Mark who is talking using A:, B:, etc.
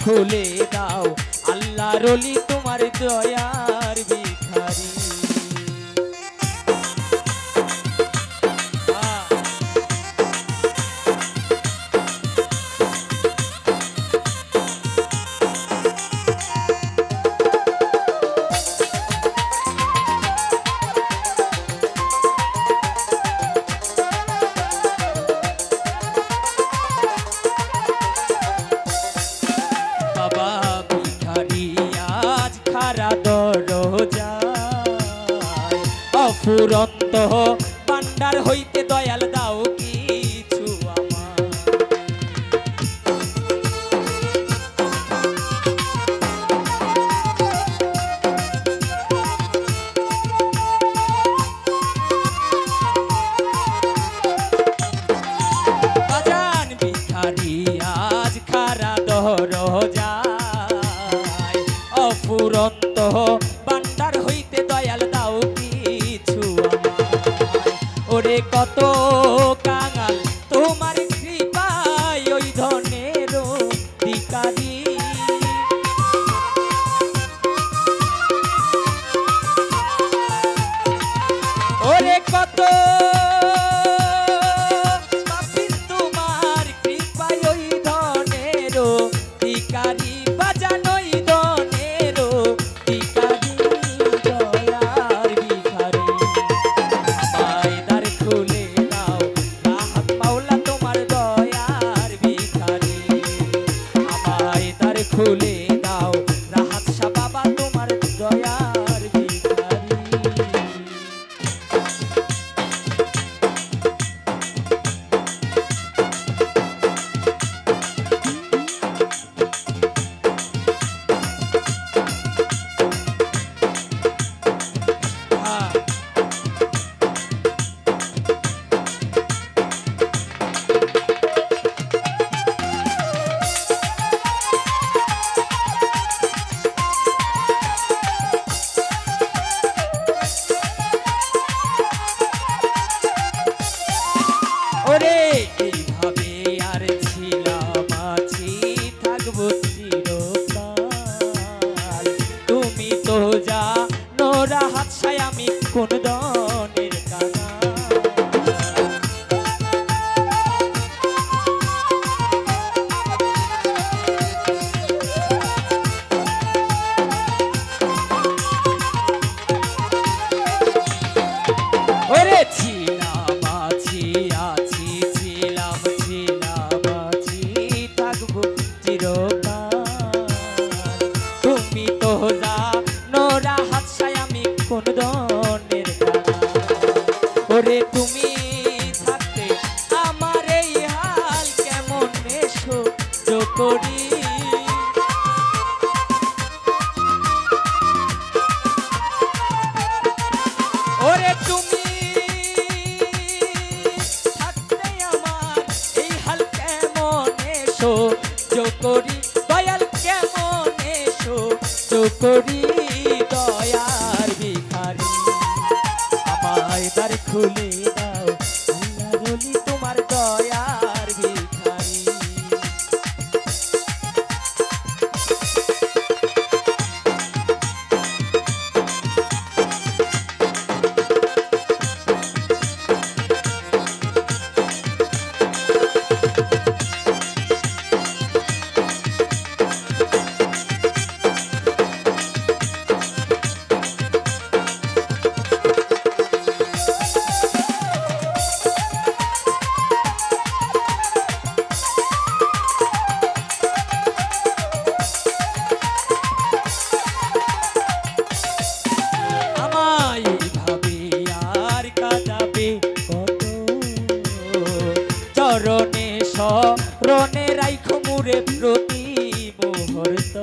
A: খুলে দাও আল্লাহর ওলি তোমার দয়ার ভিখারি। অফুরন্ত ভান্ডার হইতে দয়াল দাও কিছু আমার। বাজান ভিখারি আজ খারা দরজায় অফুরন্ত ভান্ডার হইতে দয়াল দাও কিছু আমায়। ওরে কত কাঙাল তোমার কৃপায় ওই ধনের অধিকারী। ওরে কত পাপীর তোমার কৃপায় ওই ধনের অধিকারী। বাজান ওই ধনের অধিকারী দয়ার ভিখারি। আমায় দ্বার খুলে দাও রাহাত মাওলা তোমার দয়ার ভিখারি। আমায় দ্বার খুলে দাও রাহাত শাহ বাবা তোমার দয়ার ভিখারি। ওরে এইভাবে আর ছিলাম আছি থাকবো চিরকাল। তুমি তো জানো রাহাত শাহ আমি কোন দনের কাঙাল। ওরে ছিলাম আছি আছি ছিলাম ছিলাম আছি থাকবো চিরকাল। তুমি তো জানো রাহাত শাহ আমি কোন দনের কাঙাল। ওরে তুমি থাকতে আমার এই হাল কেমন সহ্য করি। ওরে তুমি থাকতে আমার এই হাল কেমন সহ্য করি। দয়াল কেমন সহ্য করি দয়ার ভিখারি। আমায় দ্বার খুলে দাও আল্লাহর ওলি তোমার দয়ার ভিখারি। চরণে শরণে রাইখো মুরে প্রতি মুহূর্ত।